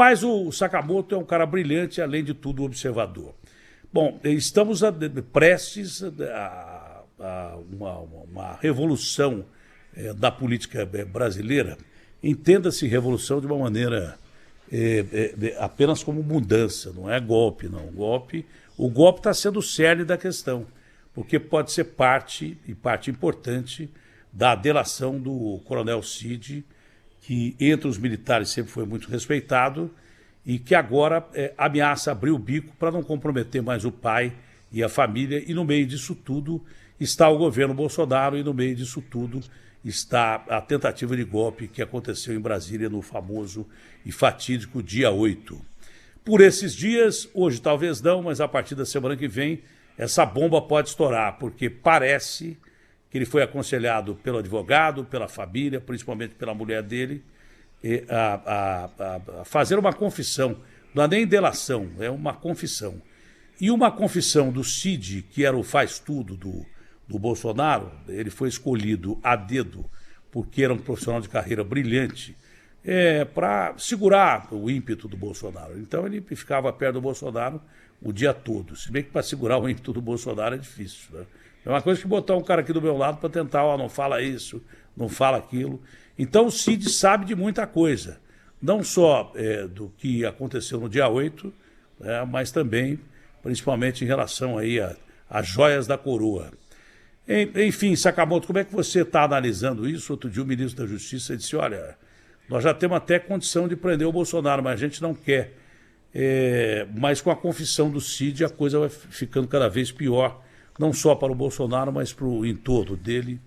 Mas o Sakamoto é um cara brilhante, além de tudo, observador. Bom, estamos prestes a uma revolução da política brasileira. Entenda-se revolução de uma maneira apenas como mudança, não é golpe, não. O golpe está sendo o cerne da questão, porque pode ser parte importante da delação do coronel Cid, que entre os militares sempre foi muito respeitado e que agora ameaça abrir o bico para não comprometer mais o pai e a família. E no meio disso tudo está o governo Bolsonaro e no meio disso tudo está a tentativa de golpe que aconteceu em Brasília no famoso e fatídico dia 8. Por esses dias, hoje talvez não, mas a partir da semana que vem, essa bomba pode estourar, porque parece que ele foi aconselhado pelo advogado, pela família, principalmente pela mulher dele, a fazer uma confissão. Não é nem delação, é uma confissão. E uma confissão do Cid, que era o faz-tudo do Bolsonaro, ele foi escolhido a dedo porque era um profissional de carreira brilhante, para segurar o ímpeto do Bolsonaro. Então ele ficava perto do Bolsonaro o dia todo. Se bem que para segurar o ímpeto do Bolsonaro é difícil, né? É uma coisa que botar um cara aqui do meu lado para tentar, não fala isso, não fala aquilo. Então o Cid sabe de muita coisa, não só do que aconteceu no dia 8, mas também, principalmente em relação aí às joias da coroa. Enfim, Sakamoto, como é que você está analisando isso? Outro dia o ministro da Justiça disse, olha, nós já temos até condição de prender o Bolsonaro, mas a gente não quer. Mas com a confissão do Cid a coisa vai ficando cada vez pior, não só para o Bolsonaro, mas para o entorno dele.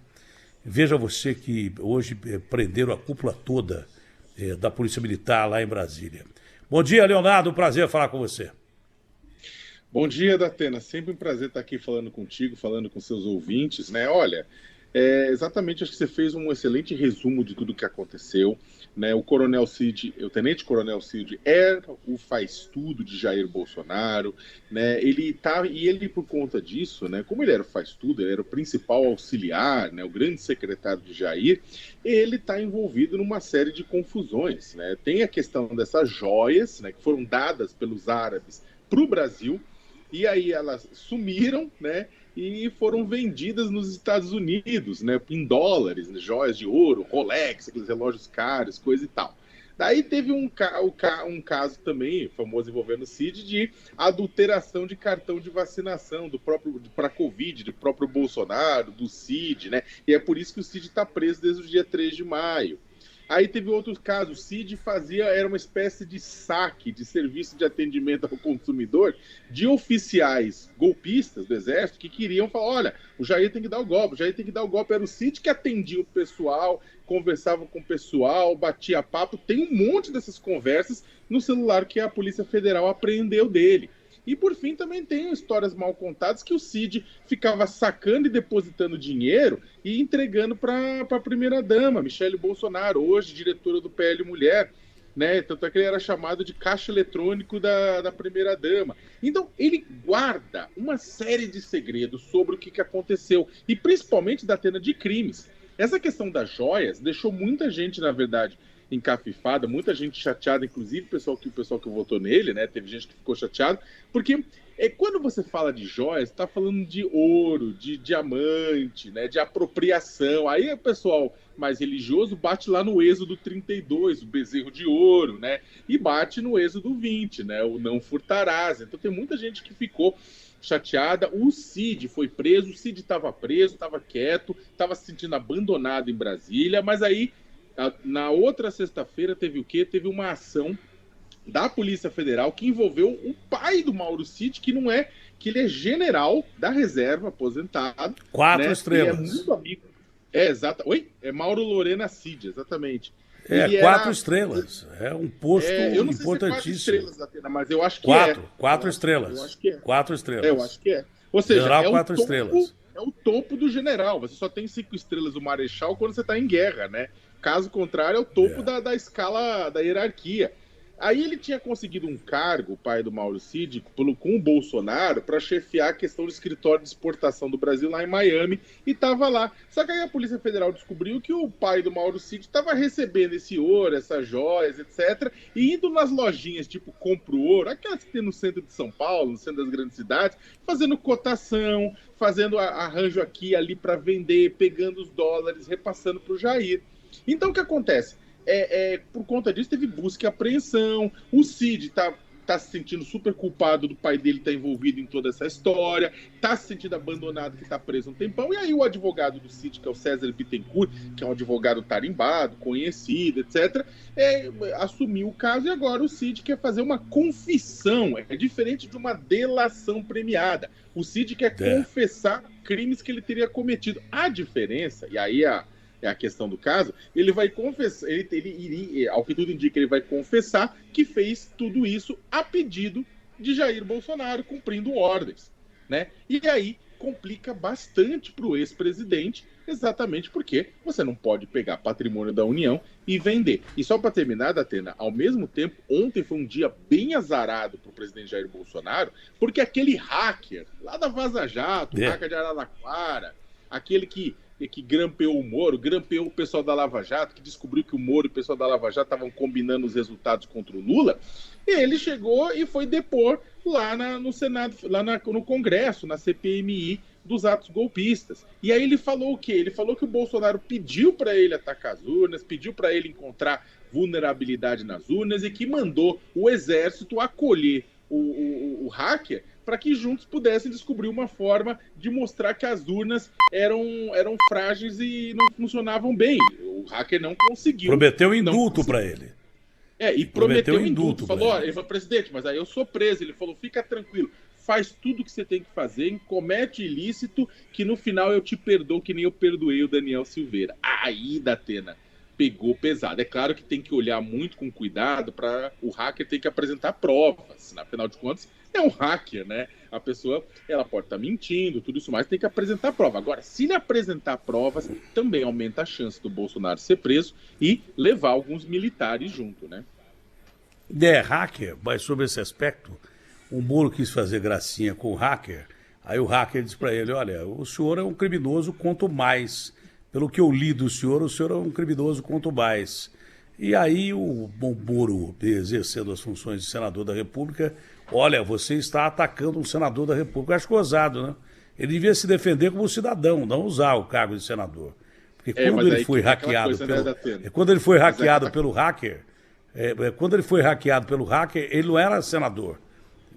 Veja você que hoje prenderam a cúpula toda da Polícia Militar lá em Brasília. Bom dia, Leonardo, prazer falar com você. Bom dia, Datena. Sempre um prazer estar aqui falando contigo, falando com seus ouvintes, né? Olha, exatamente, acho que você fez um excelente resumo de tudo o que aconteceu, né? O Coronel Cid, o Tenente Coronel Cid era o faz-tudo de Jair Bolsonaro, né? Ele, por conta disso, né? Como ele era o faz-tudo, ele era o principal auxiliar, né? O grande secretário de Jair, ele está envolvido numa série de confusões, né? Tem a questão dessas joias, né? Que foram dadas pelos árabes para o Brasil, e aí elas sumiram, né? E foram vendidas nos Estados Unidos, né? Em dólares, né, joias de ouro, Rolex, aqueles relógios caros, coisa e tal. Daí teve um caso também, famoso envolvendo o Cid, de adulteração de cartão de vacinação para Covid, do próprio Bolsonaro, do Cid, né? E é por isso que o Cid está preso desde o dia 3 de maio. Aí teve outros casos, o Cid era uma espécie de saque, de serviço de atendimento ao consumidor, de oficiais golpistas do Exército que queriam falar, olha, o Jair tem que dar o golpe, era o Cid que atendia o pessoal, conversava com o pessoal, batia papo, tem um monte dessas conversas no celular que a Polícia Federal apreendeu dele. E, por fim, também tem histórias mal contadas que o Cid ficava sacando e depositando dinheiro e entregando para a primeira-dama, Michele Bolsonaro, hoje diretora do PL Mulher, né? Tanto é que ele era chamado de caixa eletrônico da primeira-dama. Então, ele guarda uma série de segredos sobre o que aconteceu, e principalmente da Atena de crimes. Essa questão das joias deixou muita gente, na verdade, encafifada, muita gente chateada, inclusive o pessoal que votou nele, né? Teve gente que ficou chateado, porque quando você fala de joias, está falando de ouro, de diamante, né? De apropriação. Aí o pessoal mais religioso bate lá no Êxodo 32, o bezerro de ouro, né? E bate no Êxodo 20, né? O não furtarás. Então tem muita gente que ficou chateada. O Cid foi preso, o Cid estava preso, estava quieto, estava se sentindo abandonado em Brasília, mas aí na outra sexta-feira teve o quê? Teve uma ação da Polícia Federal que envolveu o pai do Mauro Cid, que ele é general da reserva, aposentado. 4 né? estrelas. Ele é muito amigo. Exato. Oi? É Mauro Lorena Cid, exatamente. 4 estrelas. É um posto eu não sei importantíssimo. Se é 4 estrelas, Atena, mas eu acho que 4 estrelas. Eu acho que é. 4 estrelas. Eu acho que é. Ou seja, general 4 estrelas. É o topo do general. Você só tem 5 estrelas do marechal quando você está em guerra, né? Caso contrário, é o topo da escala da hierarquia. Aí ele tinha conseguido um cargo, o pai do Mauro Cid, com o Bolsonaro, para chefiar a questão do escritório de exportação do Brasil lá em Miami, e estava lá. Só que aí a Polícia Federal descobriu que o pai do Mauro Cid estava recebendo esse ouro, essas joias, etc., e indo nas lojinhas tipo Compro Ouro, aquelas que tem no centro de São Paulo, no centro das grandes cidades, fazendo cotação, fazendo arranjo aqui e ali para vender, pegando os dólares, repassando para o Jair. Então o que acontece? Por conta disso, teve busca e apreensão. O Cid tá se sentindo super culpado do pai dele estar envolvido em toda essa história, tá se sentindo abandonado, que tá preso um tempão. E aí o advogado do Cid, que é o César Bittencourt, que é um advogado tarimbado, conhecido, etc., assumiu o caso, e agora o Cid quer fazer uma confissão. É diferente de uma delação premiada. O Cid quer confessar crimes que ele teria cometido. A diferença, e aí é a questão do caso, ele vai confessar, ele iria, ao que tudo indica, ele vai confessar que fez tudo isso a pedido de Jair Bolsonaro, cumprindo ordens, né? E aí complica bastante para o ex-presidente, exatamente porque você não pode pegar patrimônio da União e vender. E só para terminar, Datena, ao mesmo tempo, ontem foi um dia bem azarado para o presidente Jair Bolsonaro, porque aquele hacker lá da Vaza Jato, hacker de Araraquara, aquele que grampeou o Moro, grampeou o pessoal da Lava Jato, que descobriu que o Moro e o pessoal da Lava Jato estavam combinando os resultados contra o Lula, e ele chegou e foi depor lá no Senado, lá no Congresso, na CPMI dos atos golpistas. E aí ele falou o quê? Ele falou que o Bolsonaro pediu para ele atacar as urnas, pediu para ele encontrar vulnerabilidade nas urnas e que mandou o exército acolher o hacker para que juntos pudessem descobrir uma forma de mostrar que as urnas eram frágeis e não funcionavam bem. O hacker não conseguiu. Prometeu indulto para ele. E prometeu indulto. Falou, olha, ele falou, presidente, mas aí eu sou preso. Ele falou, fica tranquilo, faz tudo o que você tem que fazer, comete ilícito, que no final eu te perdoo, que nem eu perdoei o Daniel Silveira. Aí, Datena, pegou pesado. É claro que tem que olhar muito com cuidado, para o hacker ter que apresentar provas. Afinal de contas, é um hacker, né? A pessoa, ela pode estar mentindo, tudo isso mais, tem que apresentar prova. Agora, se ele apresentar provas, também aumenta a chance do Bolsonaro ser preso e levar alguns militares junto, né? Hacker, mas sobre esse aspecto, o Moro quis fazer gracinha com o hacker, aí o hacker disse para ele, olha, o senhor é um criminoso quanto mais. Pelo que eu li do senhor, o senhor é um criminoso quanto mais. E aí o Moro, exercendo as funções de senador da República, olha, você está atacando um senador da República. Eu acho gozado, né? Ele devia se defender como cidadão, não usar o cargo de senador. Porque quando ele foi hackeado quando ele foi hackeado pelo hacker, quando ele foi hackeado pelo hacker, ele não era senador.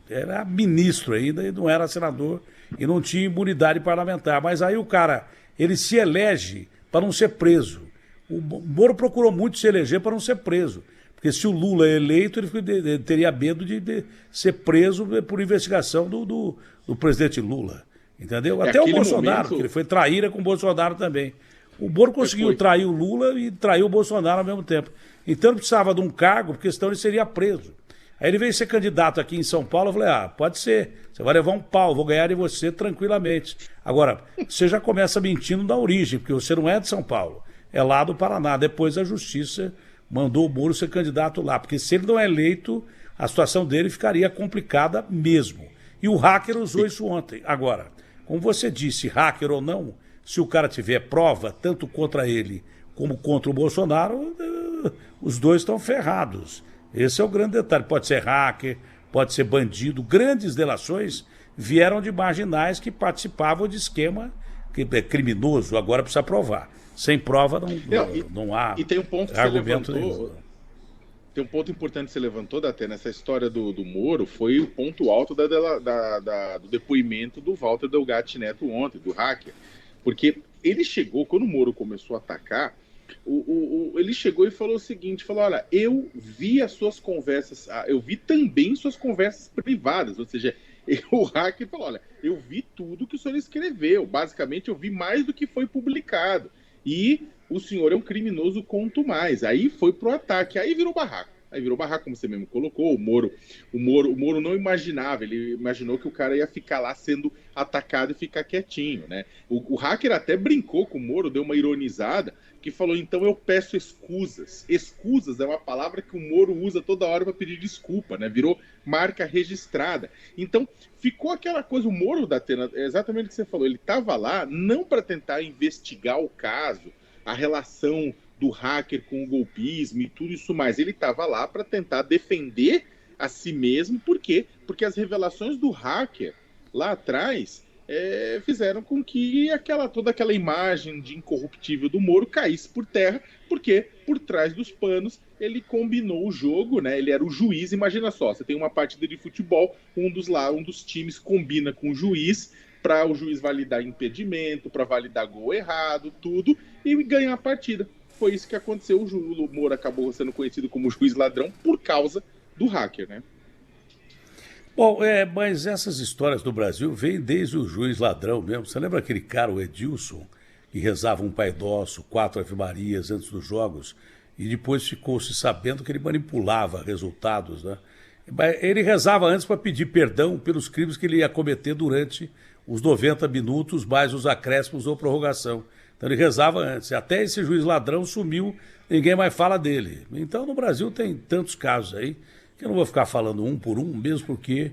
Era ministro ainda e não era senador e não tinha imunidade parlamentar. Mas aí o cara, ele se elege para não ser preso. O Moro procurou muito se eleger para não ser preso. Porque se o Lula é eleito, ele teria medo de ser preso por investigação do presidente Lula. Entendeu? Até o Bolsonaro, que ele foi traíra com o Bolsonaro também. O Moro conseguiu trair o Lula e trair o Bolsonaro ao mesmo tempo. Então ele precisava de um cargo, porque senão ele seria preso. Aí ele veio ser candidato aqui em São Paulo, eu falei, pode ser, você vai levar um pau, vou ganhar de você tranquilamente. Agora, você já começa mentindo da origem, porque você não é de São Paulo, é lá do Paraná. Depois a justiça mandou o Moro ser candidato lá, porque se ele não é eleito, a situação dele ficaria complicada mesmo. E o hacker usou isso ontem. Agora, como você disse, hacker ou não, se o cara tiver prova, tanto contra ele como contra o Bolsonaro, os dois estão ferrados. Esse é o grande detalhe. Pode ser hacker, pode ser bandido. Grandes delações vieram de marginais que participavam de esquema criminoso. Agora precisa provar. Sem prova não há e tem um ponto que argumento você levantou, nenhum. Tem um ponto importante que você levantou, Datena, nessa história do Moro, foi o ponto alto do depoimento do Walter Delgatti Neto ontem, do hacker. Porque ele chegou, quando o Moro começou a atacar, ele chegou e falou o seguinte, falou, olha, eu vi as suas conversas, eu vi também suas conversas privadas, ou seja, o hacker falou, olha, eu vi tudo que o senhor escreveu, basicamente eu vi mais do que foi publicado, e o senhor é um criminoso quanto mais. Aí foi pro ataque, aí virou barraco. Aí virou barraco, como você mesmo colocou, o Moro não imaginava, ele imaginou que o cara ia ficar lá sendo atacado e ficar quietinho, né? O hacker até brincou com o Moro, deu uma ironizada, que falou: então eu peço escusas. Escusas é uma palavra que o Moro usa toda hora para pedir desculpa, né? Virou marca registrada. Então ficou aquela coisa, o Moro, da Atena, é exatamente o que você falou, ele estava lá não para tentar investigar o caso, a relação do hacker com o golpismo e tudo isso mais, ele estava lá para tentar defender a si mesmo. Por quê? Porque as revelações do hacker lá atrás fizeram com que toda aquela imagem de incorruptível do Moro caísse por terra, porque por trás dos panos ele combinou o jogo, né? Ele era o juiz. Imagina só, você tem uma partida de futebol, um dos times combina com o juiz para o juiz validar impedimento, para validar gol errado, tudo, e ganhar a partida. Foi isso que aconteceu. O Moro acabou sendo conhecido como juiz ladrão por causa do hacker, né? Bom, mas essas histórias do Brasil vêm desde o juiz ladrão mesmo. Você lembra aquele cara, o Edilson, que rezava um Pai Nosso, 4 Ave-Marias antes dos jogos, e depois ficou-se sabendo que ele manipulava resultados, né? Ele rezava antes para pedir perdão pelos crimes que ele ia cometer durante os 90 minutos, mais os acréscimos ou prorrogação. Então ele rezava antes. Até esse juiz ladrão sumiu, ninguém mais fala dele. Então no Brasil tem tantos casos aí que eu não vou ficar falando um por um, mesmo porque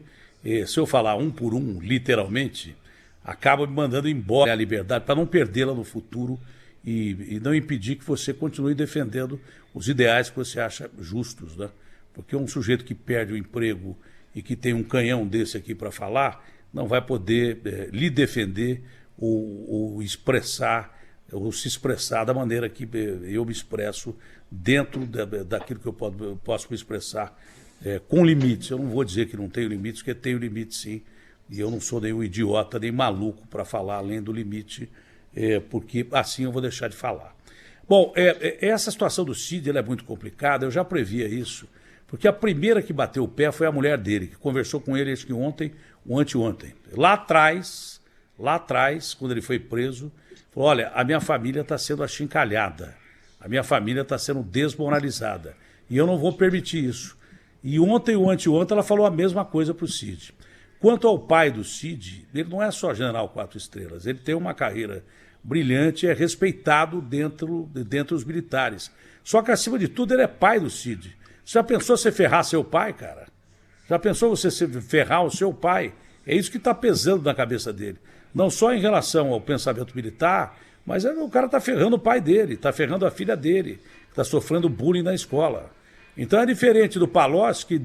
se eu falar um por um, literalmente, acaba me mandando embora a liberdade para não perdê-la no futuro e não impedir que você continue defendendo os ideais que você acha justos, né? Porque um sujeito que perde o emprego e que tem um canhão desse aqui para falar, não vai poder lhe defender ou expressar, ou se expressar da maneira que eu me expresso dentro daquilo que eu posso me expressar com limites. Eu não vou dizer que não tenho limites, porque tenho limite sim, e eu não sou nenhum idiota, nem maluco para falar além do limite, porque assim eu vou deixar de falar. Bom, essa situação do Cid é muito complicada, eu já previa isso, porque a primeira que bateu o pé foi a mulher dele, que conversou com ele, acho que ontem ou anteontem. Lá atrás, quando ele foi preso, falou: olha, a minha família está sendo achincalhada, a minha família está sendo desmoralizada, e eu não vou permitir isso. E ontem ou anteontem ela falou a mesma coisa para o Cid. Quanto ao pai do Cid, ele não é só general 4 estrelas, ele tem uma carreira brilhante, é respeitado dentro dos militares. Só que, acima de tudo, ele é pai do Cid. Você já pensou você ferrar seu pai, cara? Já pensou você ferrar o seu pai? É isso que está pesando na cabeça dele. Não só em relação ao pensamento militar, mas o cara está ferrando o pai dele, está ferrando a filha dele, está sofrendo bullying na escola. Então é diferente do Palocci, que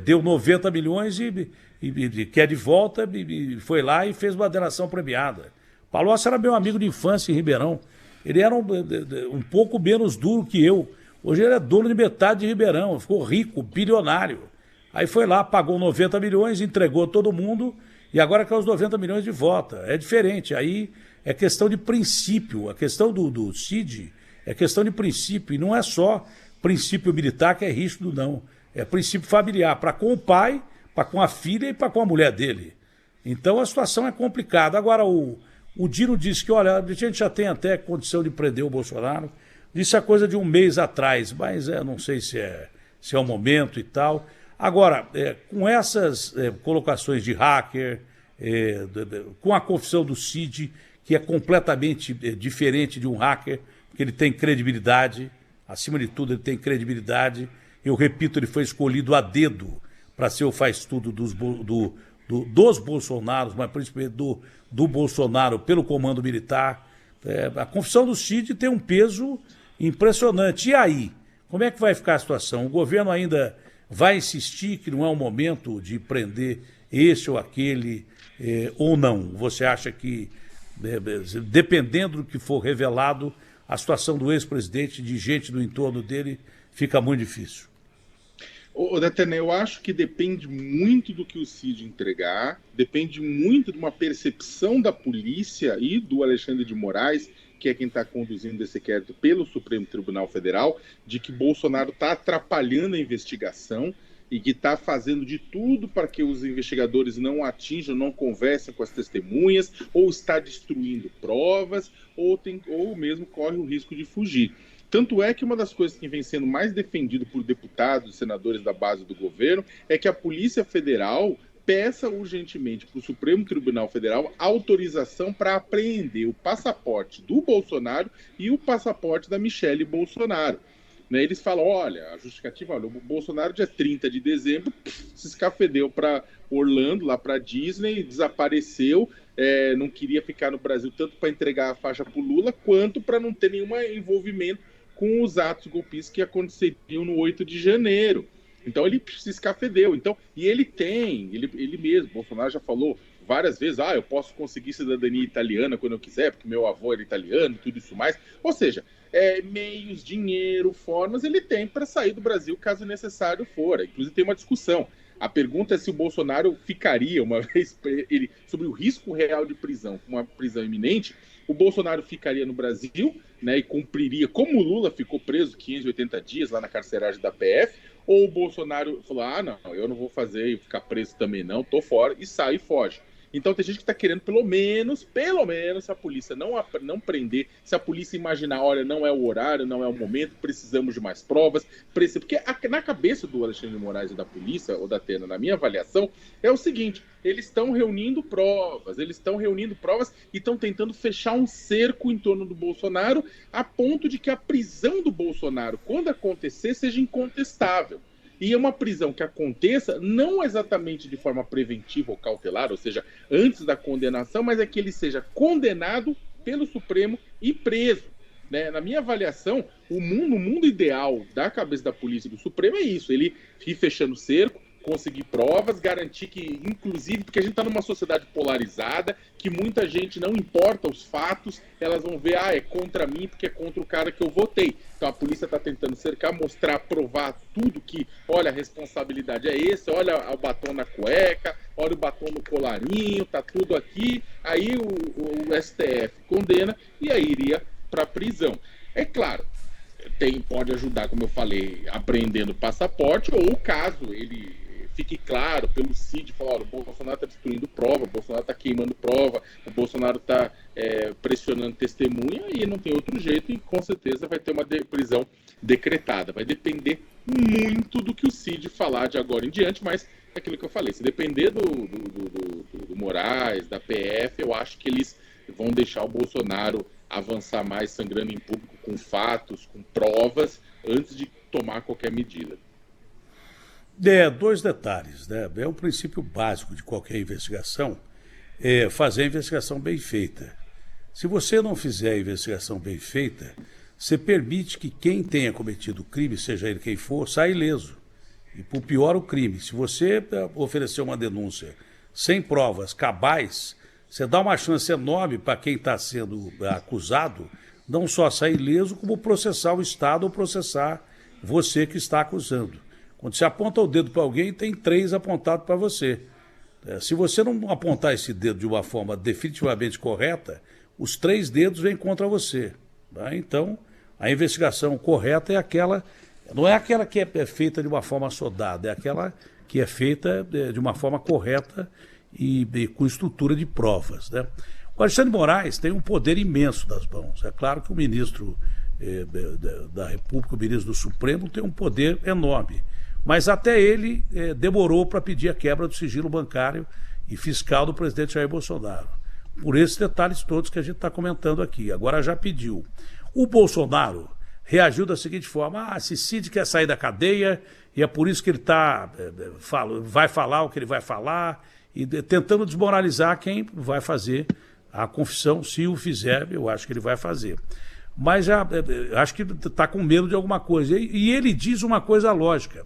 deu 90 milhões e quer de volta, e foi lá e fez uma delação premiada. Palocci era meu amigo de infância em Ribeirão. Ele era um pouco menos duro que eu. Hoje ele é dono de metade de Ribeirão, ficou rico, bilionário. Aí foi lá, pagou 90 milhões, entregou todo mundo e agora quer os 90 milhões de volta. É diferente, aí é questão de princípio. A questão do Cid é questão de princípio, e não é só princípio militar que é rígido, não. É princípio familiar, para com o pai, para com a filha e para com a mulher dele. Então a situação é complicada. Agora o Dino disse que, olha, a gente já tem até condição de prender o Bolsonaro. Disse a coisa de um mês atrás, mas não sei se é o momento e tal. Agora, com essas colocações de hacker, com a confissão do Cid, que é completamente diferente de um hacker, porque ele tem credibilidade, acima de tudo ele tem credibilidade. Eu repito, ele foi escolhido a dedo para ser o faz-tudo dos Bolsonaros, mas principalmente do Bolsonaro pelo comando militar. A confissão do Cid tem um peso impressionante. E aí? Como é que vai ficar a situação? O governo ainda vai insistir que não é o momento de prender esse ou aquele ou não? Você acha que, dependendo do que for revelado, a situação do ex-presidente, de gente do entorno dele, fica muito difícil? Datena, eu acho que depende muito do que o Cid entregar, depende muito de uma percepção da polícia e do Alexandre de Moraes, que é quem está conduzindo esse inquérito pelo Supremo Tribunal Federal, de que Bolsonaro está atrapalhando a investigação e que está fazendo de tudo para que os investigadores não atinjam, não conversem com as testemunhas, ou está destruindo provas, ou mesmo corre o risco de fugir. Tanto é que uma das coisas que vem sendo mais defendido por deputados e senadores da base do governo é que a Polícia Federal peça urgentemente para o Supremo Tribunal Federal autorização para apreender o passaporte do Bolsonaro e o passaporte da Michele Bolsonaro. Né, eles falam, olha, a justificativa, olha, o Bolsonaro dia 30 de dezembro se escafedeu para Orlando, lá para Disney, desapareceu, não queria ficar no Brasil tanto para entregar a faixa para o Lula, quanto para não ter nenhum envolvimento com os atos golpistas que aconteceriam no 8 de janeiro. Então ele se escafedeu. Então, e ele mesmo, Bolsonaro já falou várias vezes, eu posso conseguir cidadania italiana quando eu quiser, porque meu avô era italiano, tudo isso mais. Ou seja, meios, dinheiro, formas, ele tem para sair do Brasil caso necessário for. Inclusive tem uma discussão. A pergunta é se o Bolsonaro ficaria, uma vez ele, sobre o risco real de prisão, uma prisão iminente, o Bolsonaro ficaria no Brasil, né, e cumpriria, como o Lula ficou preso 580 dias lá na carceragem da PF, ou o Bolsonaro falou, não, eu não vou fazer e ficar preso também não, tô fora, e sai e foge. Então tem gente que está querendo pelo menos, se a polícia não prender, se a polícia imaginar, olha, não é o horário, não é o momento, precisamos de mais provas, porque na cabeça do Alexandre de Moraes e da polícia, ou da Atena, na minha avaliação, é o seguinte, eles estão reunindo provas e estão tentando fechar um cerco em torno do Bolsonaro, a ponto de que a prisão do Bolsonaro, quando acontecer, seja incontestável. E é uma prisão que aconteça não exatamente de forma preventiva ou cautelar, ou seja, antes da condenação, mas é que ele seja condenado pelo Supremo e preso. Né? Na minha avaliação, o mundo ideal da cabeça da polícia e do Supremo é isso, ele ir fechando o cerco, conseguir provas, garantir que, inclusive, porque a gente está numa sociedade polarizada, que muita gente não importa os fatos, elas vão ver, é contra mim porque é contra o cara que eu votei. Então a polícia está tentando cercar, mostrar, provar tudo que, olha, a responsabilidade é esse, olha o batom na cueca, olha o batom no colarinho, tá tudo aqui. Aí o STF condena e aí iria para a prisão. É claro, pode ajudar, como eu falei, apreendendo o passaporte, ou caso ele fique claro pelo CID, falar, olha, o Bolsonaro está destruindo prova, o Bolsonaro está queimando prova, o Bolsonaro está pressionando testemunha, e não tem outro jeito, e com certeza vai ter uma prisão decretada. Vai depender muito do que o CID falar de agora em diante, mas é aquilo que eu falei, se depender do Moraes, da PF, eu acho que eles vão deixar o Bolsonaro avançar mais sangrando em público com fatos, com provas, antes de tomar qualquer medida. Dois detalhes, né? É um princípio básico de qualquer investigação, fazer a investigação bem feita. Se você não fizer a investigação bem feita, você permite que quem tenha cometido o crime, seja ele quem for, saia ileso. E por pior o crime, se você oferecer uma denúncia sem provas cabais, você dá uma chance enorme para quem está sendo acusado não só sair ileso, como processar o Estado ou processar você que está acusando. Quando você aponta o dedo para alguém, tem 3 apontados para você. Se você não apontar esse dedo de uma forma definitivamente correta, os 3 dedos vêm contra você. Tá? Então, a investigação correta é aquela, não é aquela que é feita de uma forma assodada, é aquela que é feita de uma forma correta e com estrutura de provas. Né? O Alexandre de Moraes tem um poder imenso nas mãos. É claro que o ministro da República, o ministro do Supremo, tem um poder enorme. Mas até ele demorou para pedir a quebra do sigilo bancário e fiscal do presidente Jair Bolsonaro. Por esses detalhes todos que a gente está comentando aqui. Agora já pediu. O Bolsonaro reagiu da seguinte forma: se Cid quer sair da cadeia e é por isso que ele vai falar o que ele vai falar, e tentando desmoralizar quem vai fazer a confissão. Se o fizer, eu acho que ele vai fazer. Mas já acho que está com medo de alguma coisa. E ele diz uma coisa lógica.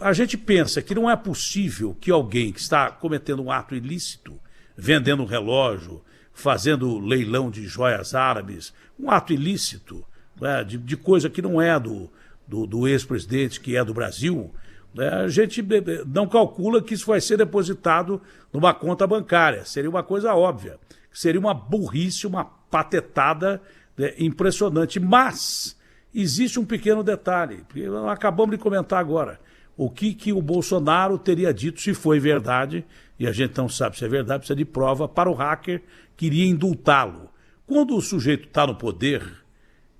A gente pensa que não é possível que alguém que está cometendo um ato ilícito, vendendo um relógio, fazendo leilão de joias árabes, um ato ilícito, né, de coisa que não é do ex-presidente, que é do Brasil, né, a gente não calcula que isso vai ser depositado numa conta bancária. Seria uma coisa óbvia. Seria uma burrice, uma patetada, né, impressionante. Mas existe um pequeno detalhe, que nós acabamos de comentar agora. O que o Bolsonaro teria dito se foi verdade, e a gente não sabe se é verdade, precisa de prova, para o hacker que iria indultá-lo. Quando o sujeito está no poder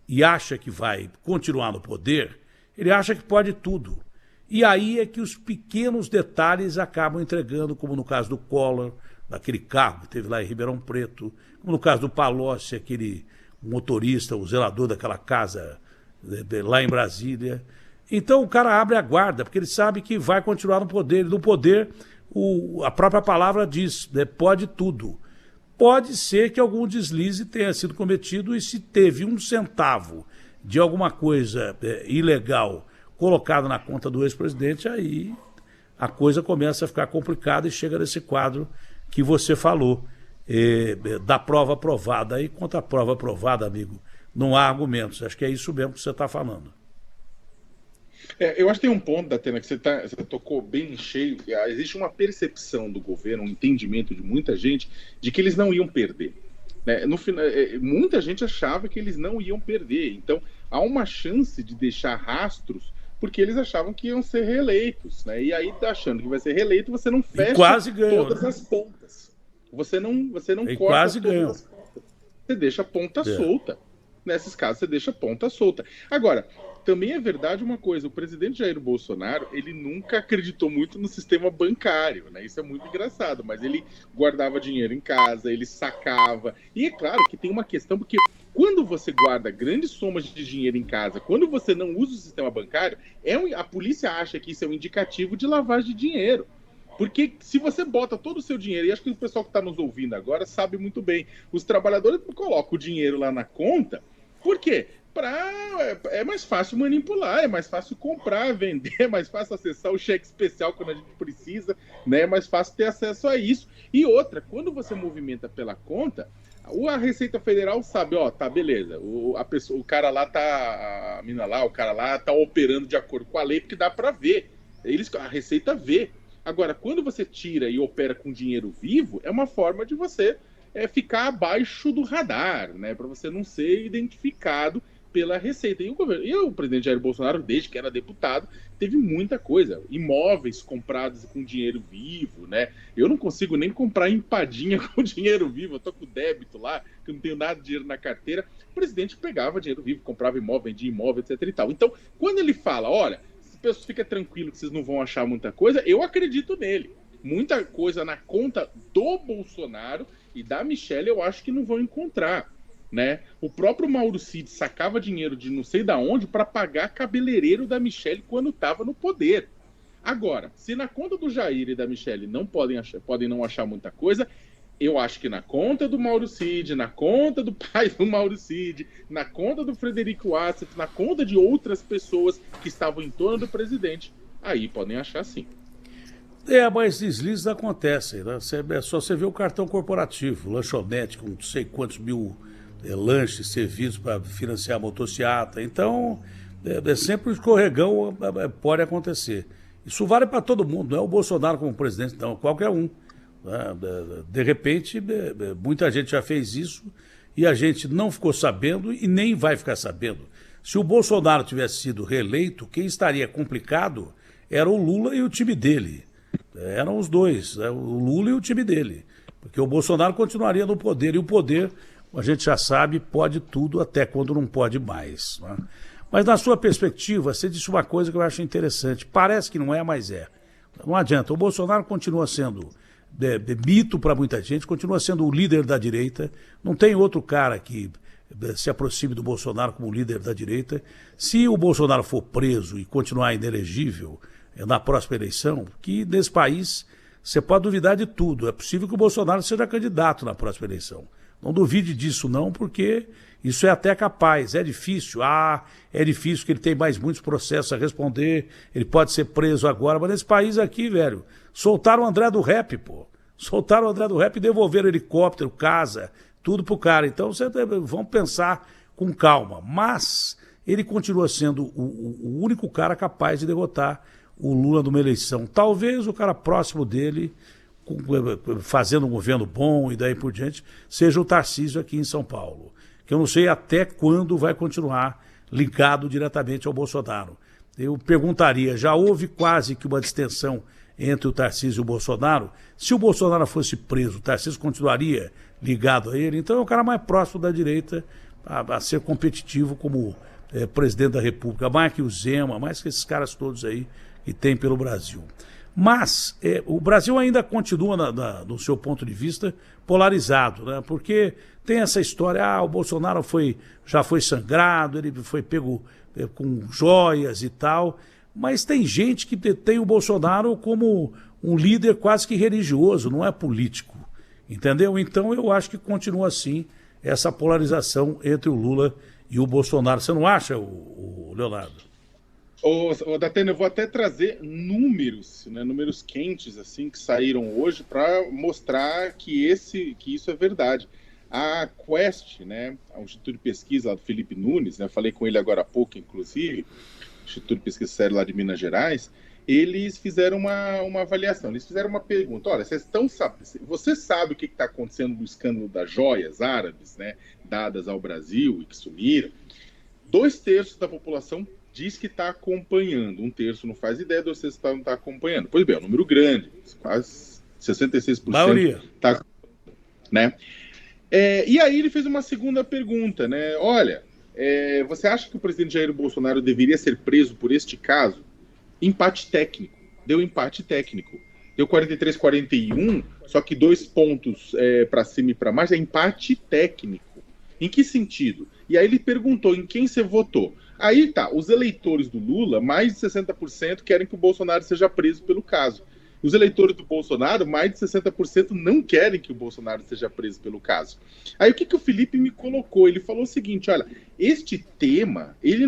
e acha que vai continuar no poder, ele acha que pode tudo. E aí é que os pequenos detalhes acabam entregando, como no caso do Collor, daquele carro que teve lá em Ribeirão Preto, como no caso do Palocci, aquele motorista, o zelador daquela casa lá em Brasília. Então o cara abre a guarda, porque ele sabe que vai continuar no poder. E no poder, a própria palavra diz, pode tudo. Pode ser que algum deslize tenha sido cometido e se teve 1 centavo de alguma coisa ilegal colocada na conta do ex-presidente, aí a coisa começa a ficar complicada e chega nesse quadro que você falou, da prova provada. Aí, contra a prova provada, amigo, não há argumentos. Acho que é isso mesmo que você está falando. Eu acho que tem um ponto, Datena, que você tocou bem cheio. Existe uma percepção do governo, um entendimento de muita gente de que eles não iam perder. Né? No final, muita gente achava que eles não iam perder. Então, há uma chance de deixar rastros, porque eles achavam que iam ser reeleitos. Né? E aí, achando que vai ser reeleito, você não fecha todas as pontas. Você não corta quase todas ganhou. as pontas. Você deixa a ponta solta. Nesses casos, você deixa a ponta solta. Agora, também é verdade uma coisa, o presidente Jair Bolsonaro, ele nunca acreditou muito no sistema bancário, né? Isso é muito engraçado, mas ele guardava dinheiro em casa, ele sacava. E é claro que tem uma questão, porque quando você guarda grandes somas de dinheiro em casa, quando você não usa o sistema bancário, a polícia acha que isso é um indicativo de lavagem de dinheiro. Porque se você bota todo o seu dinheiro, e acho que o pessoal que está nos ouvindo agora sabe muito bem, os trabalhadores colocam o dinheiro lá na conta, por quê? É mais fácil manipular, é mais fácil comprar, vender, é mais fácil acessar o cheque especial quando a gente precisa, né? É mais fácil ter acesso a isso. E outra, quando você movimenta pela conta, a Receita Federal sabe, ó, tá, beleza, o cara lá tá, a mina lá, o cara lá tá operando de acordo com a lei, porque dá para ver. A Receita vê. Agora, quando você tira e opera com dinheiro vivo, é uma forma de você ficar abaixo do radar, né? Para você não ser identificado pela Receita. E o presidente Jair Bolsonaro, desde que era deputado, teve muita coisa. Imóveis comprados com dinheiro vivo, né? Eu não consigo nem comprar empadinha com dinheiro vivo. Eu tô com débito lá, que eu não tenho nada de dinheiro na carteira. O presidente pegava dinheiro vivo, comprava imóvel, vendia imóvel, etc e tal. Então, quando ele fala, olha, pessoas fica tranquilo que vocês não vão achar muita coisa, eu acredito nele. Muita coisa na conta do Bolsonaro e da Michelle eu acho que não vão encontrar, né? O próprio Mauro Cid sacava dinheiro de não sei da onde para pagar cabeleireiro da Michelle quando estava no poder. Agora, se na conta do Jair e da Michelle não podem não achar muita coisa, eu acho que na conta do Mauro Cid, na conta do pai do Mauro Cid, na conta do Frederico Wassef, na conta de outras pessoas que estavam em torno do presidente, aí podem achar sim. Mas deslizes acontecem, né? É só você ver o cartão corporativo, lanchonete com não sei quantos mil lanches servidos para financiar a motociata. Então, sempre o escorregão pode acontecer. Isso vale para todo mundo, não é o Bolsonaro como presidente, não, qualquer um. De repente, muita gente já fez isso e a gente não ficou sabendo e nem vai ficar sabendo. Se o Bolsonaro tivesse sido reeleito, quem estaria complicado era o Lula e o time dele. Eram os dois, o Lula e o time dele. Porque o Bolsonaro continuaria no poder. E o poder, a gente já sabe, pode tudo até quando não pode mais. Né? Mas na sua perspectiva, você disse uma coisa que eu acho interessante. Parece que não é, mas é. Não adianta. O Bolsonaro continua sendo mito para muita gente, continua sendo o líder da direita. Não tem outro cara que se aproxime do Bolsonaro como líder da direita. Se o Bolsonaro for preso e continuar inelegível na próxima eleição, que nesse país você pode duvidar de tudo. É possível que o Bolsonaro seja candidato na próxima eleição. Não duvide disso não, porque isso é até capaz. É difícil. É difícil que ele tem mais muitos processos a responder, ele pode ser preso agora, mas nesse país aqui, velho, soltaram o André do Rap, pô. Soltaram o André do Rap e devolveram helicóptero, casa, tudo pro cara. Então, vamos pensar com calma. Mas ele continua sendo o único cara capaz de derrotar o Lula numa eleição. Talvez o cara próximo dele, fazendo um governo bom e daí por diante, seja o Tarcísio aqui em São Paulo. Que eu não sei até quando vai continuar ligado diretamente ao Bolsonaro. Eu perguntaria, já houve quase que uma distensão entre o Tarcísio e o Bolsonaro? Se o Bolsonaro fosse preso, o Tarcísio continuaria ligado a ele? Então é o cara mais próximo da direita a ser competitivo como presidente da República, mais que o Zema, mais que esses caras todos aí e tem pelo Brasil. Mas o Brasil ainda continua, no seu ponto de vista, polarizado, né? Porque tem essa história, o Bolsonaro já foi sangrado, ele foi pego com joias e tal, mas tem gente que tem o Bolsonaro como um líder quase que religioso, não é político, entendeu? Então eu acho que continua assim essa polarização entre o Lula e o Bolsonaro. Você não acha, o Leonardo? Datena, eu vou até trazer números, né, números quentes assim que saíram hoje para mostrar que isso é verdade. A Quest, né, o Instituto de Pesquisa lá do Felipe Nunes, né, falei com ele agora há pouco, inclusive, Instituto de Pesquisa Sério lá de Minas Gerais, eles fizeram uma avaliação, eles fizeram uma pergunta, olha, você sabe o que está acontecendo no escândalo das joias árabes, né, dadas ao Brasil e que sumiram? 2/3 da população diz que está acompanhando, 1/3 não faz ideia, 2/3 não está acompanhando. Pois bem, é um número grande, quase 66% maioria. Tá, né? E aí ele fez uma segunda pergunta, né? Olha, você acha que o presidente Jair Bolsonaro deveria ser preso por este caso? Empate técnico. Deu empate técnico. Deu 43-41, só que 2 pontos para cima e para baixo, é empate técnico. Em que sentido? E aí ele perguntou em quem você votou. Aí tá, os eleitores do Lula, mais de 60% querem que o Bolsonaro seja preso pelo caso. Os eleitores do Bolsonaro, mais de 60% não querem que o Bolsonaro seja preso pelo caso. Aí o que o Felipe me colocou? Ele falou o seguinte, olha, este tema, ele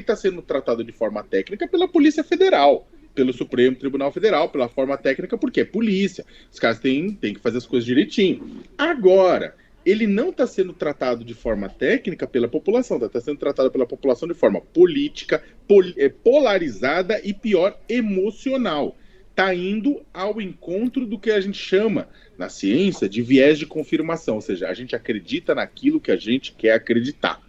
tá sendo tratado de forma técnica pela Polícia Federal, pelo Supremo Tribunal Federal, pela forma técnica, porque é polícia. Os caras têm que fazer as coisas direitinho. Agora, ele não está sendo tratado de forma técnica pela população, está sendo tratado pela população de forma política, polarizada e, pior, emocional. Está indo ao encontro do que a gente chama, na ciência, de viés de confirmação, ou seja, a gente acredita naquilo que a gente quer acreditar.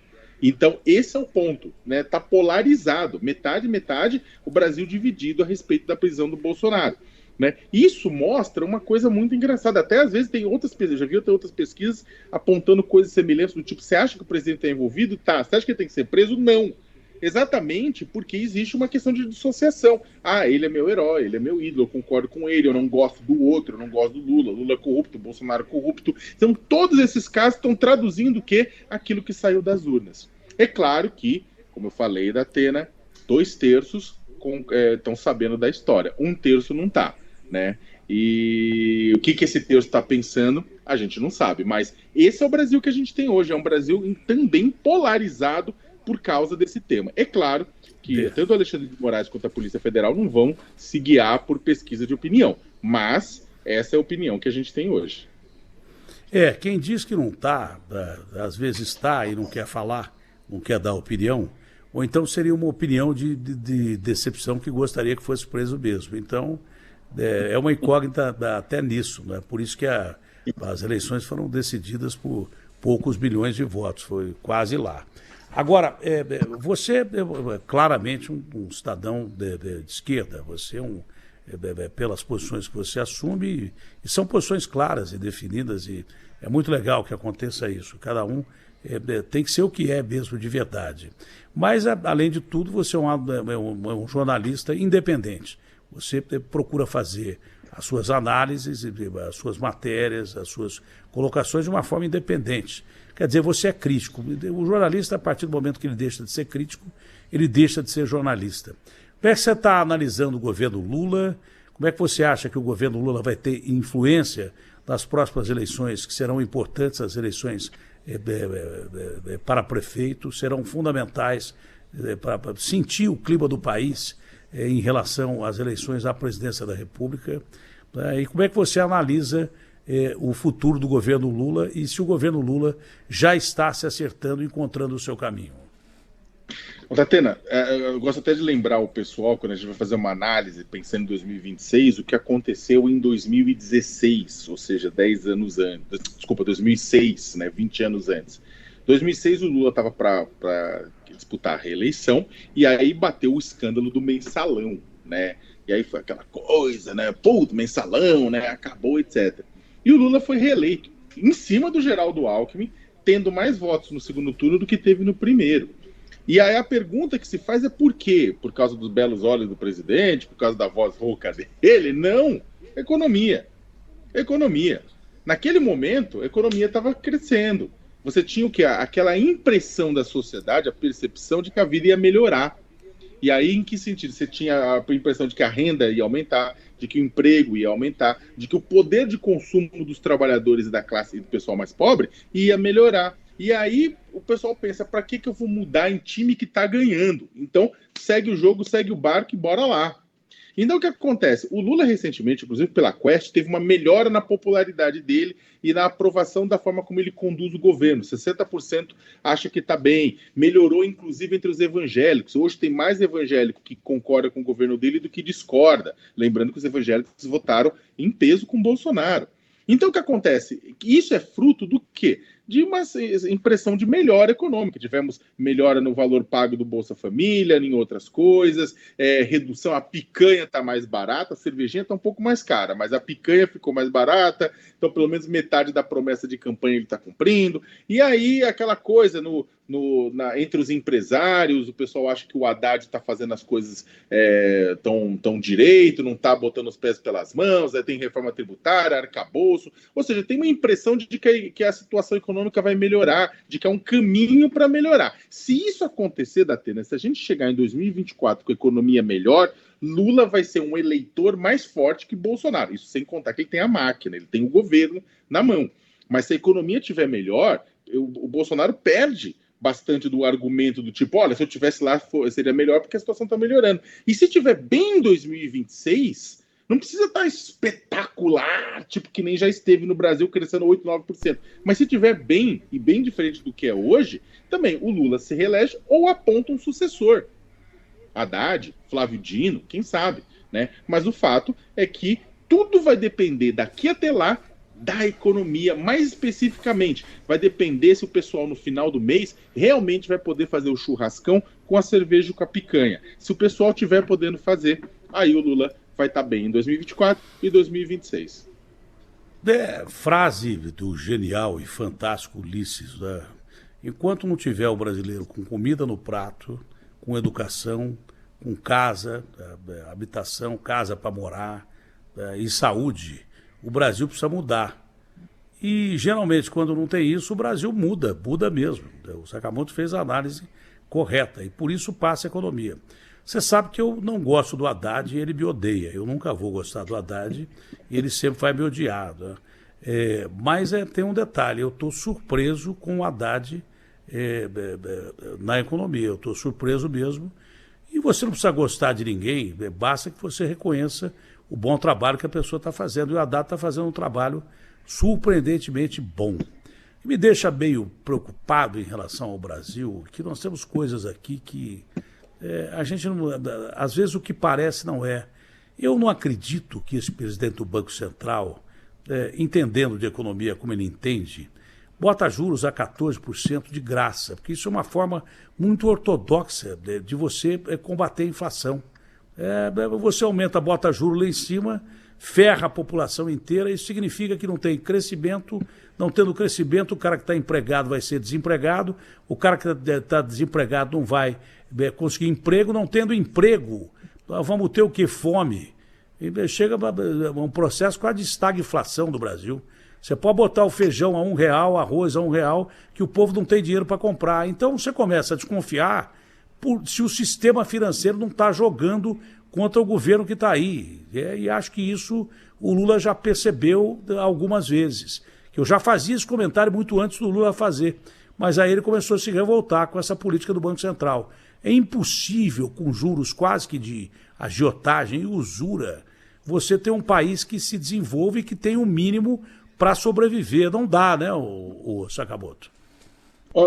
Então, esse é o ponto, né? Está polarizado, metade, o Brasil dividido a respeito da prisão do Bolsonaro. Né? Isso mostra uma coisa muito engraçada. Até às vezes tem outras pesquisas, já viu, tem outras pesquisas apontando coisas semelhantes do tipo, você acha que o presidente está envolvido? Tá. Você acha que ele tem que ser preso? Não. Exatamente porque existe uma questão de dissociação. Ele é meu herói, ele é meu ídolo, eu concordo com ele, eu não gosto do outro, eu não gosto do Lula, Lula é corrupto, Bolsonaro é corrupto. Então todos esses casos estão traduzindo o quê? Aquilo que saiu das urnas. É claro que, como eu falei da Atena, 2/3 estão sabendo da história, 1/3 não está. Né? E o que esse terço está pensando, a gente não sabe. Mas esse é o Brasil que a gente tem hoje. É um Brasil também polarizado por causa desse tema. É claro que tanto o Alexandre de Moraes quanto a Polícia Federal não vão se guiar por pesquisa de opinião. Mas essa é a opinião que a gente tem hoje. Quem diz que não está, às vezes está e não quer falar, não quer dar opinião, ou então seria uma opinião de decepção que gostaria que fosse preso mesmo. Então, é uma incógnita até nisso, né? Por isso que as eleições foram decididas por poucos bilhões de votos, foi quase lá. Agora, você é claramente um cidadão de esquerda, você pelas posições que você assume, e são posições claras e definidas, e é muito legal que aconteça isso. Cada um tem que ser o que é mesmo de verdade. Mas, além de tudo, você é um jornalista independente. Você procura fazer as suas análises, as suas matérias, as suas colocações de uma forma independente. Quer dizer, você é crítico. O jornalista, a partir do momento que ele deixa de ser crítico, ele deixa de ser jornalista. Como é que você está analisando o governo Lula? Como é que você acha que o governo Lula vai ter influência nas próximas eleições, que serão importantes, as eleições para prefeito, serão fundamentais para sentir o clima do país em relação às eleições à presidência da República, né? E como é que você analisa o futuro do governo Lula e se o governo Lula já está se acertando, encontrando o seu caminho? Datena, eu gosto até de lembrar o pessoal, quando a gente vai fazer uma análise pensando em 2026, o que aconteceu em 2016, ou seja, 10 anos antes, desculpa, 2006, né, 20 anos antes. 2006 o Lula estava para disputar a reeleição e aí bateu o escândalo do mensalão, né? E aí foi aquela coisa, né? Pô, mensalão, né? Acabou, etc. E o Lula foi reeleito em cima do Geraldo Alckmin, tendo mais votos no segundo turno do que teve no primeiro. E aí a pergunta que se faz é por quê? Por causa dos belos olhos do presidente? Por causa da voz rouca dele? Não! Economia. Economia. Naquele momento, a economia estava crescendo. Você tinha o quê? Aquela impressão da sociedade, a percepção de que a vida ia melhorar. E aí, em que sentido? Você tinha a impressão de que a renda ia aumentar, de que o emprego ia aumentar, de que o poder de consumo dos trabalhadores e da classe e do pessoal mais pobre ia melhorar. E aí o pessoal pensa, para que eu vou mudar em time que está ganhando? Então, segue o jogo, segue o barco e bora lá. Então, o que acontece? O Lula, recentemente, inclusive pela Quest, teve uma melhora na popularidade dele e na aprovação da forma como ele conduz o governo. 60% acha que está bem. Melhorou, inclusive, entre os evangélicos. Hoje tem mais evangélico que concorda com o governo dele do que discorda. Lembrando que os evangélicos votaram em peso com Bolsonaro. Então, o que acontece? Isso é fruto do quê? De uma impressão de melhora econômica. Tivemos melhora no valor pago do Bolsa Família, em outras coisas, redução, a picanha está mais barata, a cervejinha está um pouco mais cara, mas a picanha ficou mais barata, então pelo menos metade da promessa de campanha ele está cumprindo. E aí aquela coisa entre os empresários, o pessoal acha que o Haddad está fazendo as coisas tão direito, não está botando os pés pelas mãos, tem reforma tributária, arcabouço, ou seja, tem uma impressão de que a situação econômica vai melhorar, de que é um caminho para melhorar. Se isso acontecer, Datena, se a gente chegar em 2024 com a economia melhor, Lula vai ser um eleitor mais forte que Bolsonaro. Isso sem contar que ele tem a máquina, ele tem o governo na mão. Mas se a economia estiver melhor, o Bolsonaro perde bastante do argumento do tipo, olha, se eu tivesse lá seria melhor porque a situação está melhorando. E se estiver bem em 2026, não precisa estar espetacular, tipo que nem já esteve no Brasil crescendo 8, 9%. Mas se estiver bem, e bem diferente do que é hoje, também o Lula se reelege ou aponta um sucessor. Haddad, Flávio Dino, quem sabe, né? Mas o fato é que tudo vai depender daqui até lá da economia, mais especificamente, vai depender se o pessoal no final do mês realmente vai poder fazer o churrascão com a cerveja e com a picanha. Se o pessoal estiver podendo fazer, aí o Lula vai estar bem em 2024 e 2026. Frase do genial e fantástico Ulisses, né? Enquanto não tiver o brasileiro com comida no prato, com educação, com casa, habitação, casa para morar e saúde, o Brasil precisa mudar. E, geralmente, quando não tem isso, o Brasil muda mesmo. O Sakamoto fez a análise correta e, por isso, passa a economia. Você sabe que eu não gosto do Haddad e ele me odeia. Eu nunca vou gostar do Haddad e ele sempre vai me odiar. Né? Mas tem um detalhe, eu estou surpreso com o Haddad na economia. Eu estou surpreso mesmo. E você não precisa gostar de ninguém, basta que você reconheça o bom trabalho que a pessoa está fazendo. E o Haddad está fazendo um trabalho surpreendentemente bom. E me deixa meio preocupado em relação ao Brasil, que nós temos coisas aqui que a gente não, às vezes o que parece não é. Eu não acredito que esse presidente do Banco Central, entendendo de economia como ele entende, bota juros a 14% de graça, porque isso é uma forma muito ortodoxa de você combater a inflação. Você aumenta, bota juros lá em cima, ferra a população inteira, isso significa que não tem crescimento, não tendo crescimento, o cara que está empregado vai ser desempregado, o cara que está desempregado não vai conseguir emprego, não tendo emprego, vamos ter o quê? Fome. E chega um processo quase de estagflação do Brasil. Você pode botar o feijão a R$1, arroz a R$1, que o povo não tem dinheiro para comprar. Então você começa a desconfiar se o sistema financeiro não está jogando contra o governo que está aí. E acho que isso o Lula já percebeu algumas vezes. Eu já fazia esse comentário muito antes do Lula fazer, mas aí ele começou a se revoltar com essa política do Banco Central. É impossível, com juros quase que de agiotagem e usura, você ter um país que se desenvolve e que tem um mínimo para sobreviver. Não dá, né, o Sakamoto?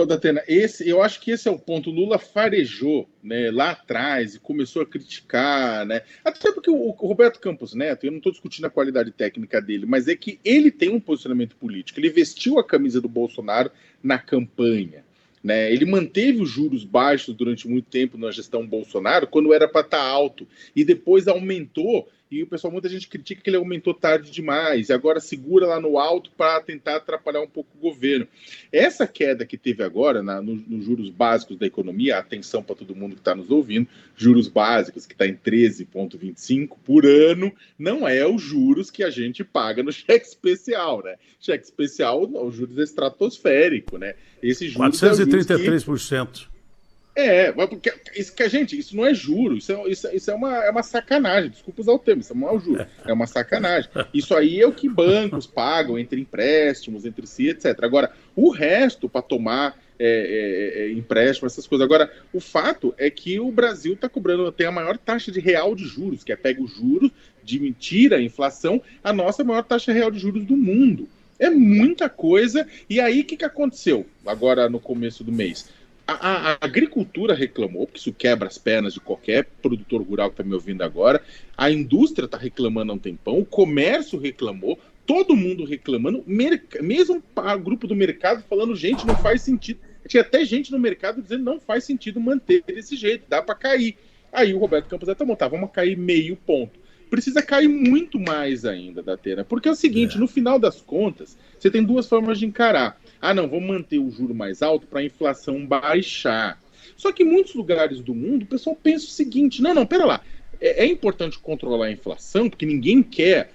Datena, eu acho que esse é o ponto. O Lula farejou, né, lá atrás e começou a criticar, né? Até porque o Roberto Campos Neto, eu não estou discutindo a qualidade técnica dele, mas é que ele tem um posicionamento político. Ele vestiu a camisa do Bolsonaro na campanha, né? Ele manteve os juros baixos durante muito tempo na gestão Bolsonaro, quando era para estar alto, e depois aumentou e o pessoal, muita gente critica que ele aumentou tarde demais, e agora segura lá no alto para tentar atrapalhar um pouco o governo. Essa queda que teve agora nos juros básicos da economia, atenção para todo mundo que está nos ouvindo, juros básicos que está em 13,25 por ano, não é os juros que a gente paga no cheque especial, né? Cheque especial, os juros estratosférico, né? Esse juros 433%. Porque isso não é juro, isso é uma sacanagem, desculpa usar o termo, isso não é o juro, é uma sacanagem. Isso aí é o que bancos pagam entre empréstimos, entre si, etc. Agora, o resto para tomar empréstimo, essas coisas. Agora, o fato é que o Brasil está cobrando, tem a maior taxa de real de juros, que é pega os juros, tira a inflação, a nossa maior taxa real de juros do mundo. É muita coisa. E aí, o que aconteceu agora no começo do mês? A agricultura reclamou, porque isso quebra as pernas de qualquer produtor rural que está me ouvindo agora. A indústria está reclamando há um tempão, o comércio reclamou, todo mundo reclamando, mesmo o grupo do mercado falando, gente, não faz sentido. Tinha até gente no mercado dizendo não faz sentido manter desse jeito, dá para cair. Aí o Roberto Campos tá bom, vamos cair meio ponto. Precisa cair muito mais ainda, Datena, porque é o seguinte, no final das contas, você tem duas formas de encarar. Não, vamos manter o juro mais alto para a inflação baixar. Só que em muitos lugares do mundo, o pessoal pensa o seguinte, não, pera lá, é importante controlar a inflação, porque ninguém quer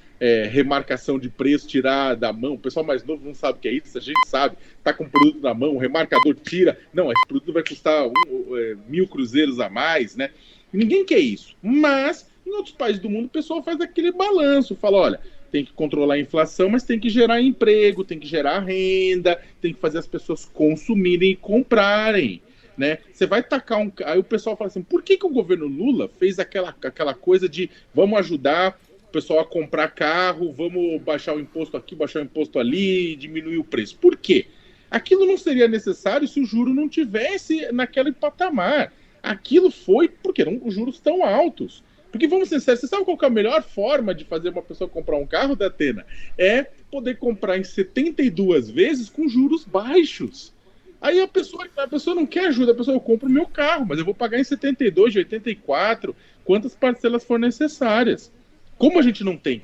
remarcação de preço, tirar da mão. O pessoal mais novo não sabe o que é isso, a gente sabe, tá com o produto na mão, o remarcador tira, não, esse produto vai custar 1.000 cruzeiros a mais, né? Ninguém quer isso, mas em outros países do mundo o pessoal faz aquele balanço, fala, olha, tem que controlar a inflação, mas tem que gerar emprego, tem que gerar renda, tem que fazer as pessoas consumirem e comprarem, né? Você vai tacar Aí o pessoal fala assim, por que o governo Lula fez aquela coisa de vamos ajudar o pessoal a comprar carro, vamos baixar o imposto aqui, baixar o imposto ali, diminuir o preço? Por quê? Aquilo não seria necessário se o juro não tivesse naquele patamar. Aquilo foi porque os juros tão altos. Porque, vamos ser sérios, você sabe qual que é a melhor forma de fazer uma pessoa comprar um carro, Datena? É poder comprar em 72 vezes com juros baixos. Aí a pessoa não quer ajuda, a pessoa, eu compro o meu carro, mas eu vou pagar em 72, de 84, quantas parcelas for necessárias. Como a gente não tem,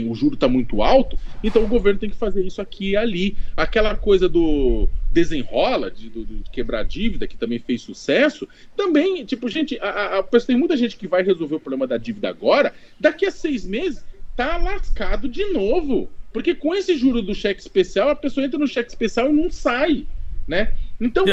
o juro está muito alto, então o governo tem que fazer isso aqui e ali. Aquela coisa do desenrola, do quebrar dívida, que também fez sucesso, também, tipo, gente, tem muita gente que vai resolver o problema da dívida agora, daqui a 6 meses tá lascado de novo. Porque com esse juro do cheque especial, a pessoa entra no cheque especial e não sai, né? Então,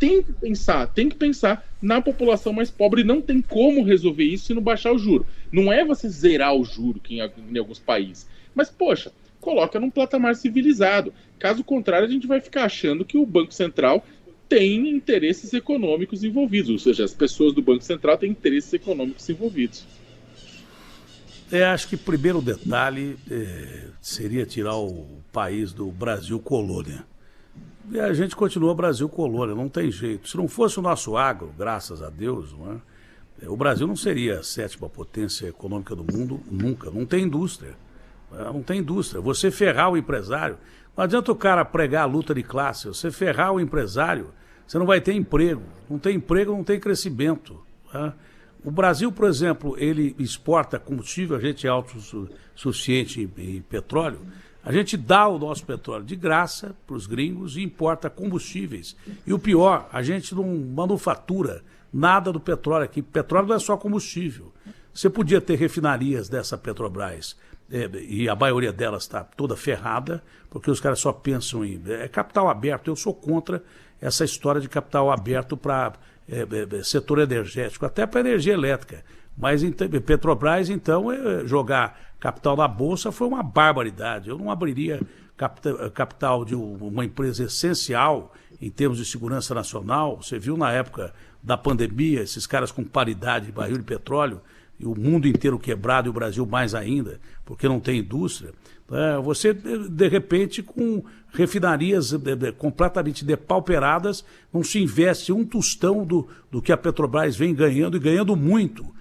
tem que pensar na população mais pobre, e não tem como resolver isso se não baixar o juro. Não é você zerar o juro que em alguns países, mas, poxa, coloca num patamar civilizado. Caso contrário, a gente vai ficar achando que o Banco Central tem interesses econômicos envolvidos, ou seja, as pessoas do Banco Central têm interesses econômicos envolvidos. Acho que o primeiro detalhe seria tirar o país do Brasil colônia. E a gente continua Brasil colônia, não tem jeito. Se não fosse o nosso agro, graças a Deus, não é? O Brasil não seria a 7ª potência econômica do mundo nunca. Não tem indústria. Não tem indústria. Você ferrar o empresário, não adianta o cara pregar a luta de classe. Você ferrar o empresário, você não vai ter emprego. Não tem emprego, não tem crescimento. Tá? O Brasil, por exemplo, ele exporta combustível, a gente é autossuficiente em petróleo. A gente dá o nosso petróleo de graça para os gringos e importa combustíveis. E o pior, a gente não manufatura nada do petróleo aqui. Petróleo não é só combustível. Você podia ter refinarias dessa Petrobras, e a maioria delas está toda ferrada, porque os caras só pensam em capital aberto. Eu sou contra essa história de capital aberto para setor energético, até para energia elétrica. Mas Petrobras, então, jogar capital na Bolsa foi uma barbaridade. Eu não abriria capital de uma empresa essencial em termos de segurança nacional. Você viu na época da pandemia, esses caras com paridade de barril de petróleo, e o mundo inteiro quebrado e o Brasil mais ainda, porque não tem indústria. Você, de repente, com refinarias completamente depauperadas, não se investe um tostão do que a Petrobras vem ganhando, e ganhando muito.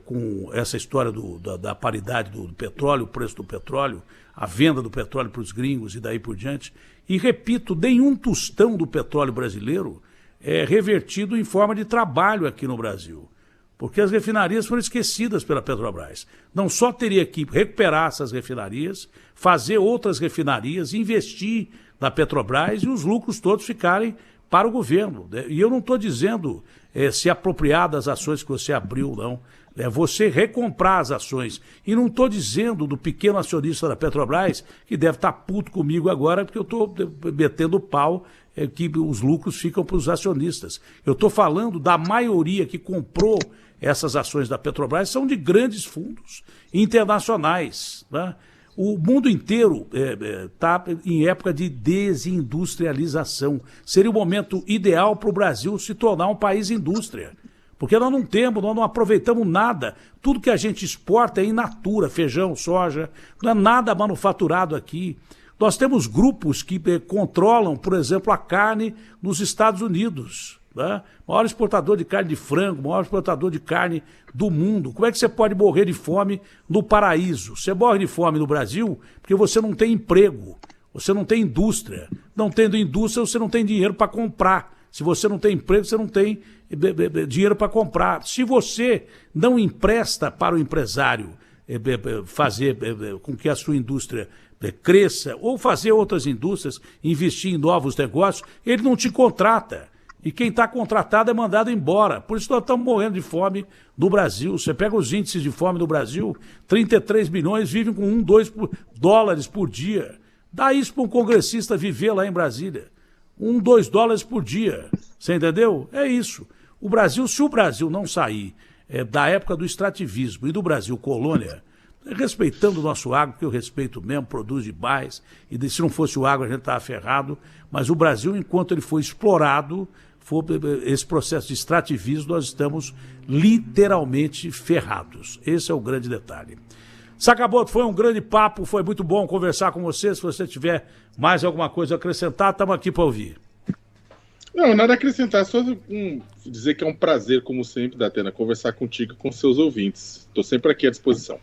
Com essa história da paridade do petróleo, o preço do petróleo, a venda do petróleo para os gringos e daí por diante. E, repito, nenhum tostão do petróleo brasileiro é revertido em forma de trabalho aqui no Brasil. porque as refinarias foram esquecidas pela Petrobras. Não só teria que recuperar essas refinarias, fazer outras refinarias, investir na Petrobras e os lucros todos ficarem para o governo. E eu não estou dizendo se apropriar das ações que você abriu, não. É você recomprar as ações. E não estou dizendo do pequeno acionista da Petrobras, que deve estar puto comigo agora, porque eu estou metendo pau que os lucros ficam para os acionistas. Eu estou falando da maioria que comprou essas ações da Petrobras, são de grandes fundos internacionais, né? O mundo inteiro está em época de desindustrialização. Seria o momento ideal para o Brasil se tornar um país indústria. Porque nós não aproveitamos nada. Tudo que a gente exporta é in natura, feijão, soja, não é nada manufaturado aqui. Nós temos grupos que controlam, por exemplo, a carne nos Estados Unidos. Né? Maior exportador de carne de frango, maior exportador de carne do mundo. Como é que você pode morrer de fome no paraíso? Você morre de fome no Brasil porque você não tem emprego, você não tem indústria. Não tendo indústria, você não tem dinheiro para comprar. Se você não tem emprego, você não tem dinheiro para comprar. Se você não empresta para o empresário fazer com que a sua indústria cresça, ou fazer outras indústrias, investir em novos negócios, ele não te contrata. E quem está contratado é mandado embora. Por isso nós estamos morrendo de fome no Brasil. Você pega os índices de fome no Brasil, 33 milhões vivem com $2 por dia. Dá isso para um congressista viver lá em Brasília. $2 por dia. Você entendeu? É isso. O Brasil, se o Brasil não sair da época do extrativismo e do Brasil colônia, respeitando o nosso agro, que eu respeito mesmo, produz demais, e se não fosse o agro a gente estava ferrado, mas o Brasil, enquanto ele foi explorado, esse processo de extrativismo, nós estamos literalmente ferrados. Esse é o grande detalhe. Sakamoto, foi um grande papo, foi muito bom conversar com você. Se você tiver mais alguma coisa a acrescentar, estamos aqui para ouvir. Não, nada a acrescentar, só dizer que é um prazer, como sempre, Datena, conversar contigo e com seus ouvintes. Estou sempre aqui à disposição.